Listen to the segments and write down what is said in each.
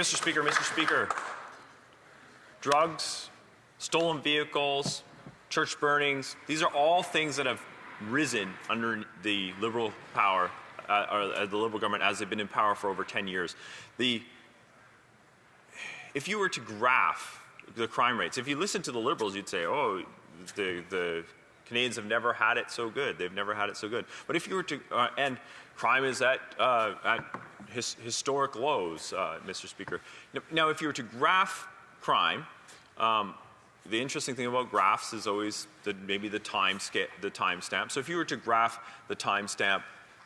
Mr. Speaker, drugs, stolen vehicles, church burnings, these are all things that have risen under the Liberal power, or the Liberal government as they've been in power for over 10 years. If you were to graph the crime rates, if you listen to the Liberals, you'd say, oh, the Canadians have never had it so good. They've never had it so good. But if you were to, and crime is at historic lows, Mr. Speaker. Now, if you were to graph crime, the interesting thing about graphs is always maybe the time stamp. So if you were to graph the time stamp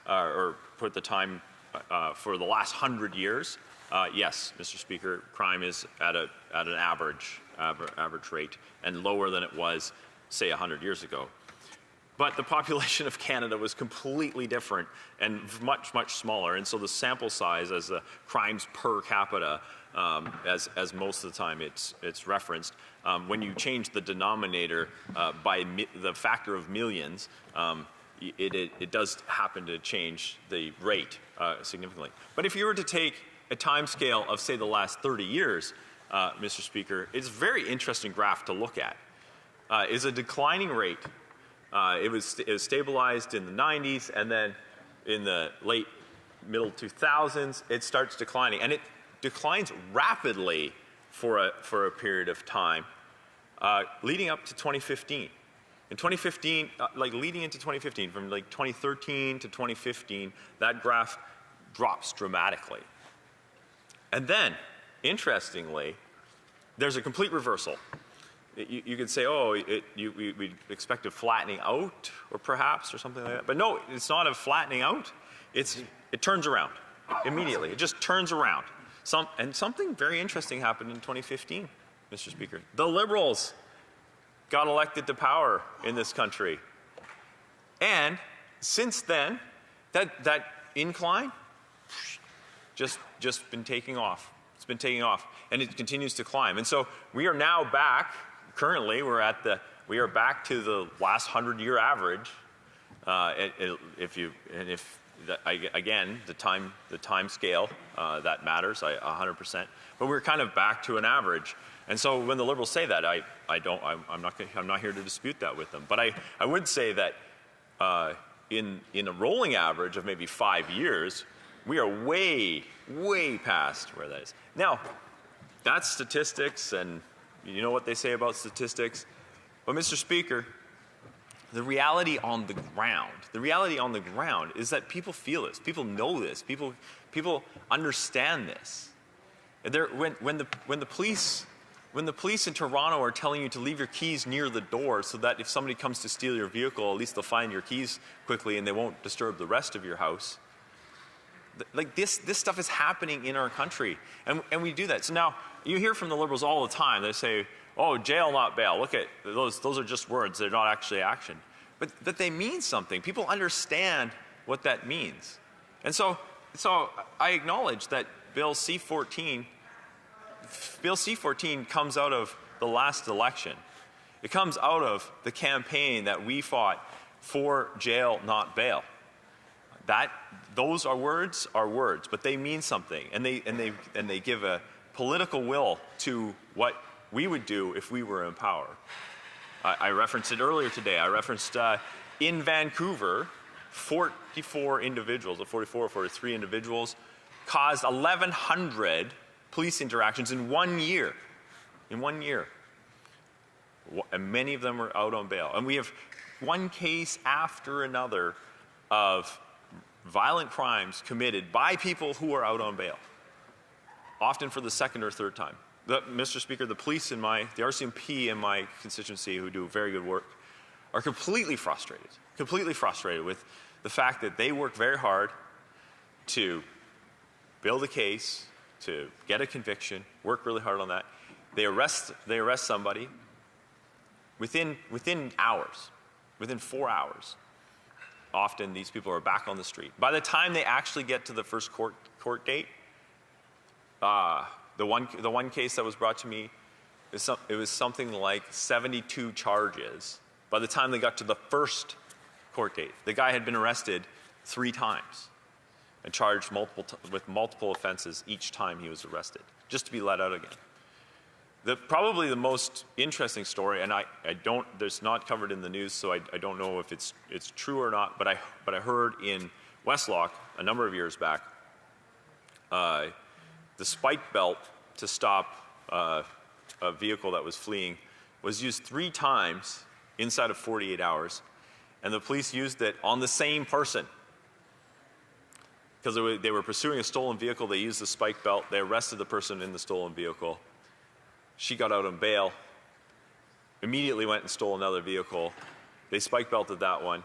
or put the time for the last 100 years, yes, Mr. Speaker, crime is at an average rate and lower than it was, say, 100 years ago. But the population of Canada was completely different and much, much smaller. And so the sample size as the crimes per capita, as most of the time it's referenced, when you change the denominator by the factor of millions, it does happen to change the rate significantly. But if you were to take a time scale of, say, the last 30 years, Mr. Speaker, it's a very interesting graph to look at. It's a declining rate. It was stabilized in the 90s, and then in the middle 2000s, it starts declining. And it declines rapidly for a period of time, leading up to 2015. In 2015, leading into 2015, from 2013 to 2015, that graph drops dramatically. And then, interestingly, there's a complete reversal. You could say, oh, we expect a flattening out, or perhaps, or something like that. But no, it's not a flattening out. It turns around immediately. It just turns around. And something very interesting happened in 2015, Mr. Speaker. The Liberals got elected to power in this country. And since then, that incline just been taking off. It's been taking off, and it continues to climb. And so we are now back. Currently, we are back to the last 100-year average. Again, the time scale that matters 100%. But we're kind of back to an average. And so when the Liberals say that, I'm not here to dispute that with them. But I would say that in a rolling average of maybe 5 years, we are way past where that is. Now, that's statistics, and you know what they say about statistics. But Mr. Speaker, the reality on the ground is that people feel this, people know this, people understand this. When the police in Toronto are telling you to leave your keys near the door so that if somebody comes to steal your vehicle, at least they'll find your keys quickly and they won't disturb the rest of your house. This stuff is happening in our country, and we do that. So now you hear from the Liberals all the time. They say, "Oh, jail, not bail." Look at those; those are just words. They're not actually action, but they mean something. People understand what that means, and so I acknowledge that Bill C-14 comes out of the last election. It comes out of the campaign that we fought for jail, not bail. Those are words, but they mean something, and they give a political will to what we would do if we were in power. I referenced it earlier today. I referenced in Vancouver, 44 individuals, or 44 or 43 individuals, caused 1,100 police interactions in 1 year. In 1 year. And many of them were out on bail. And we have one case after another of violent crimes committed by people who are out on bail, often for the second or third time. Mr. Speaker, the police the RCMP in my constituency, who do very good work, are completely frustrated with the fact that they work very hard to build a case, to get a conviction, work really hard on that. They arrest somebody within hours, within 4 hours. Often these people are back on the street. By the time they actually get to the first court date, the one case that was brought to me, it was something like 72 charges. By the time they got to the first court date, the guy had been arrested 3 times. and charged with multiple offenses each time he was arrested, just to be let out again. Probably the most interesting story, and there's not covered in the news, so I don't know if it's true or not, but I heard in Westlock a number of years back, the spike belt to stop a vehicle that was fleeing was used 3 times inside of 48 hours, and the police used it on the same person. Because they were pursuing a stolen vehicle, they used the spike belt, they arrested the person in the stolen vehicle. She got out on bail, immediately went and stole another vehicle. They spike belted that one.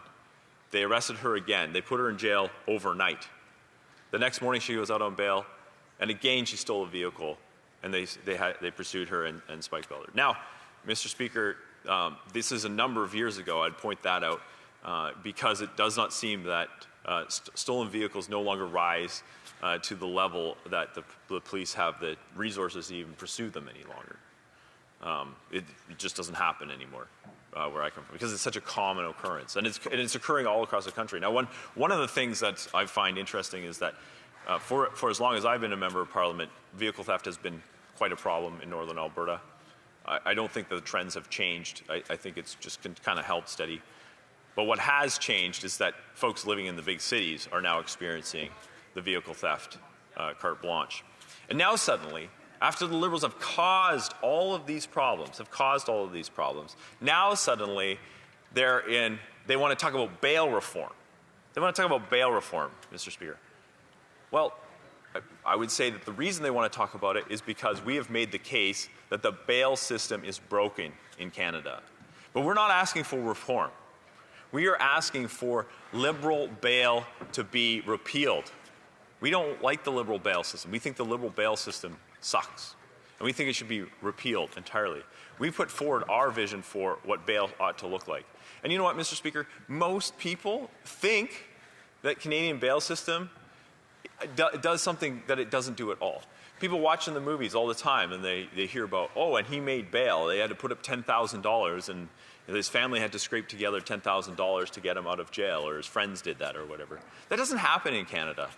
They arrested her again. They put her in jail overnight. The next morning she was out on bail, and again she stole a vehicle, and they pursued her and spike belted her. Now, Mr. Speaker, this is a number of years ago. I'd point that out because it does not seem that stolen vehicles no longer rise to the level that the police have the resources to even pursue them any longer. It just doesn't happen anymore where I come from because it's such a common occurrence, and it's occurring all across the country. Now, one of the things that I find interesting is that for as long as I've been a member of Parliament, vehicle theft has been quite a problem in Northern Alberta. I don't think the trends have changed. I think it's just kind of held steady. But what has changed is that folks living in the big cities are now experiencing the vehicle theft carte blanche. And now suddenly, after the Liberals have caused all of these problems, now suddenly they want to talk about bail reform. They want to talk about bail reform, Mr. Speaker. Well, I would say that the reason they want to talk about it is because we have made the case that the bail system is broken in Canada. But we're not asking for reform. We are asking for Liberal bail to be repealed. We don't like the Liberal bail system. We think the Liberal bail system sucks. And we think it should be repealed entirely. We put forward our vision for what bail ought to look like. And you know what, Mr. Speaker? Most people think that Canadian bail system does something that it doesn't do at all. People watching the movies all the time, and they hear about, oh, and he made bail. They had to put up $10,000, and his family had to scrape together $10,000 to get him out of jail, or his friends did that, or whatever. That doesn't happen in Canada.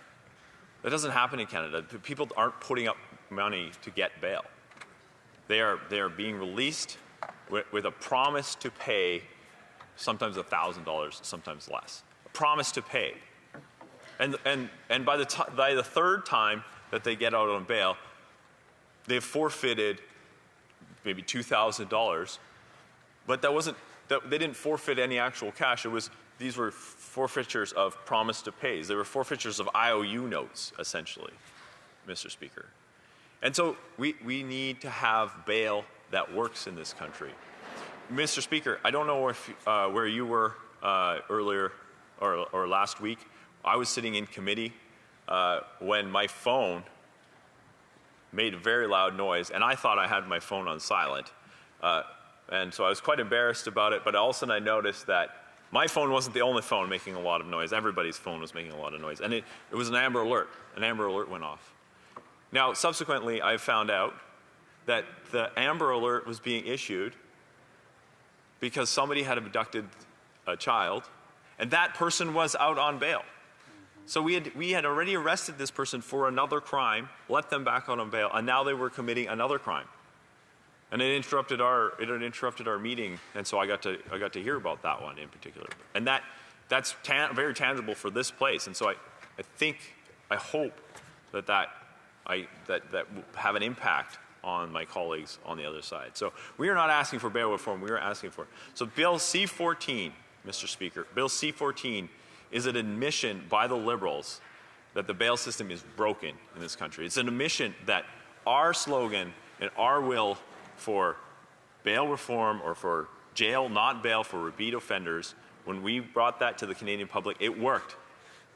That doesn't happen in Canada. People aren't putting up money to get bail. They are being released with a promise to pay, sometimes $1,000, sometimes less. A promise to pay. And by the third time that they get out on bail, they've forfeited maybe $2,000. But they didn't forfeit any actual cash. These were forfeitures of promise to pays. They were forfeitures of IOU notes, essentially, Mr. Speaker. And so we need to have bail that works in this country. Mr. Speaker, I don't know if where you were earlier or last week. I was sitting in committee when my phone made a very loud noise, and I thought I had my phone on silent. And so I was quite embarrassed about it, but all of a sudden I noticed that my phone wasn't the only phone making a lot of noise. Everybody's phone was making a lot of noise. And it was an Amber Alert. An Amber Alert went off. Now, subsequently, I found out that the Amber Alert was being issued because somebody had abducted a child, and that person was out on bail. So we had already arrested this person for another crime, let them back out on bail, and now they were committing another crime. And it interrupted our meeting, and so I got to hear about that one in particular. And that's very tangible for this place. And so I hope that will have an impact on my colleagues on the other side. So we are not asking for bail reform. We are asking for so Bill C-14, Mr. Speaker, Bill C-14 is an admission by the Liberals that the bail system is broken in this country. It's an admission that our slogan and our will for bail reform or for jail, not bail for repeat offenders, when we brought that to the Canadian public, it worked.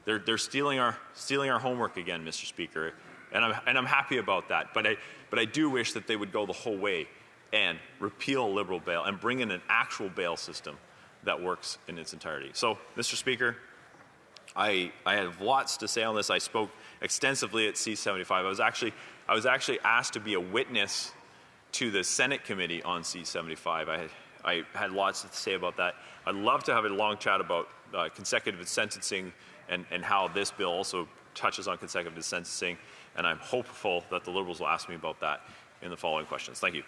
They're stealing our homework again, Mr. Speaker, and I'm happy about that. But I do wish that they would go the whole way and repeal Liberal bail and bring in an actual bail system that works in its entirety. So, Mr. Speaker, I have lots to say on this. I spoke extensively at C-75. I was actually asked to be a witness to the Senate committee on C-75. I had lots to say about that. I'd love to have a long chat about consecutive sentencing and how this bill also touches on consecutive sentencing, and I'm hopeful that the Liberals will ask me about that in the following questions. Thank you.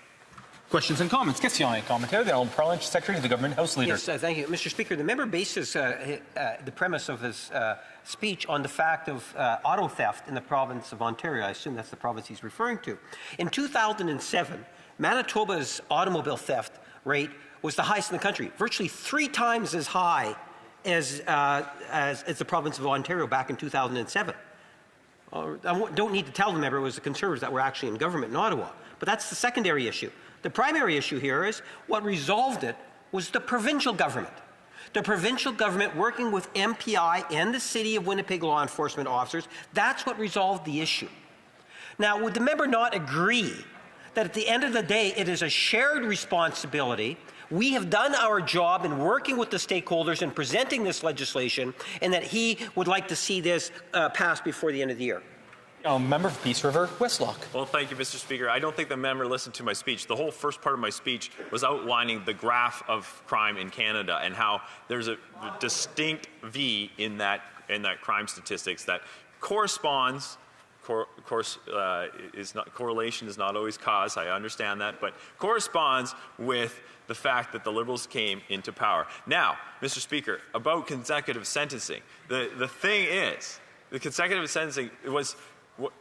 Questions and comments. Question and commentary. The Honourable Parliamentary Secretary to the Government House Leader. Yes, thank you, Mr. Speaker. The member bases the premise of his speech on the fact of auto theft in the province of Ontario. I assume that's the province he's referring to. In 2007, Manitoba's automobile theft rate was the highest in the country, virtually 3 times as high as the province of Ontario back in 2007. I don't need to tell the member it was the Conservatives that were actually in government in Ottawa. But that's the secondary issue. The primary issue here is what resolved it was the provincial government. The provincial government working with MPI and the City of Winnipeg law enforcement officers, that's what resolved the issue. Now, would the member not agree that at the end of the day, it is a shared responsibility? We have done our job in working with the stakeholders and presenting this legislation, and that he would like to see this passed before the end of the year. Member for Peace River, Westlock. Well, thank you, Mr. Speaker. I don't think the member listened to my speech. The whole first part of my speech was outlining the graph of crime in Canada and how there's a distinct V in that crime statistics that corresponds. Correlation is not always cause. I understand that, but corresponds with the fact that the Liberals came into power. Now, Mr. Speaker, about consecutive sentencing, the thing is, the consecutive sentencing was.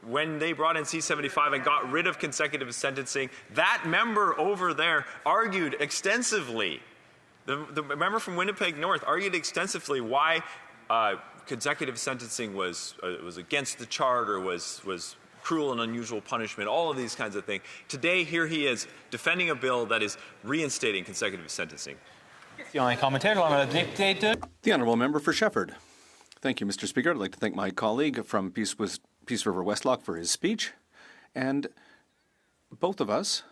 When they brought in C-75 and got rid of consecutive sentencing, that member over there argued extensively. The member from Winnipeg North argued extensively why consecutive sentencing was against the charter, was cruel and unusual punishment, all of these kinds of things. Today, here he is defending a bill that is reinstating consecutive sentencing. The Honourable Member for Shefford. Thank you, Mr. Speaker. I'd like to thank my colleague from Peace River Westlock for his speech. And both of us,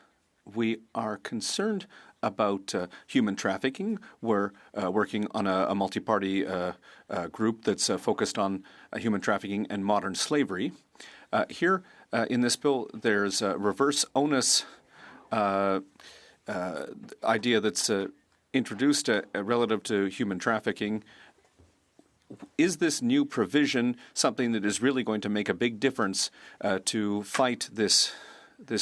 we are concerned about human trafficking. We're working on a multi-party group that's focused on human trafficking and modern slavery. Here in this bill, there's a reverse onus idea that's introduced relative to human trafficking. Is this new provision something that is really going to make a big difference to fight this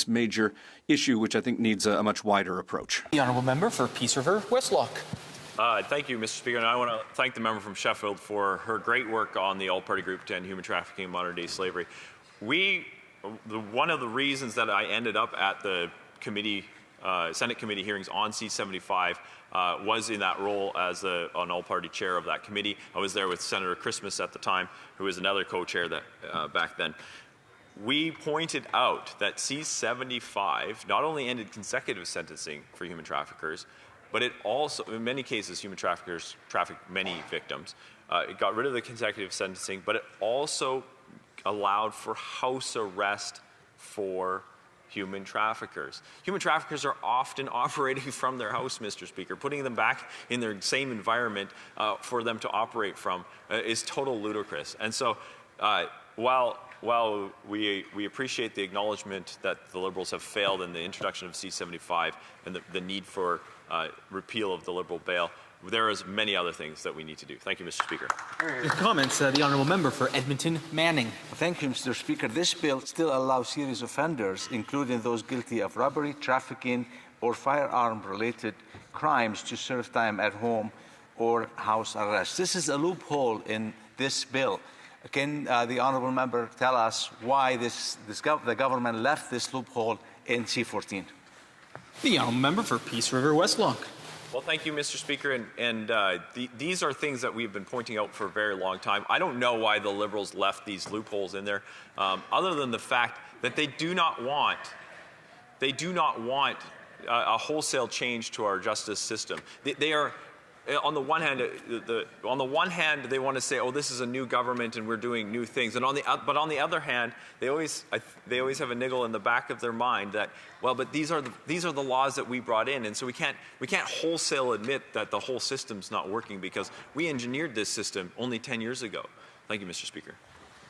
major issue, which I think needs a much wider approach? The Honourable Member for Peace River, Westlock. Thank you, Mr. Speaker, and I want to thank the member from Sheffield for her great work on the all-party group to end human trafficking and modern-day slavery. One of the reasons that I ended up at the committee, Senate committee hearings on C-75 was in that role as an all-party chair of that committee. I was there with Senator Christmas at the time, who was another co-chair back then. We pointed out that C-75 not only ended consecutive sentencing for human traffickers, but it also, in many cases, human traffickers trafficked many victims. It got rid of the consecutive sentencing, but it also allowed for house arrest for human traffickers. Human traffickers are often operating from their house, Mr. Speaker. Putting them back in their same environment for them to operate from is total ludicrous. And so while we appreciate the acknowledgement that the Liberals have failed in the introduction of C-75 and the need for repeal of the Liberal bail, there is many other things that we need to do. Thank you, Mr. Speaker. Comments, the Honourable Member for Edmonton Manning. Thank you, Mr. Speaker. This bill still allows serious offenders, including those guilty of robbery, trafficking, or firearm-related crimes, to serve time at home or house arrest. This is a loophole in this bill. Can the Honourable Member tell us why the government left this loophole in C-14? The Honourable Member for Peace River Westlock. Well, thank you, Mr. Speaker, and these are things that we've been pointing out for a very long time. I don't know why the Liberals left these loopholes in there, other than the fact that they do not want a wholesale change to our justice system. They are, on the one hand, they want to say, "Oh, this is a new government and we're doing new things," and but on the other hand, they always have a niggle in the back of their mind that, well, but these are the laws that we brought in, and so we can't wholesale admit that the whole system's not working because we engineered this system only 10 years ago. Thank you, Mr. Speaker.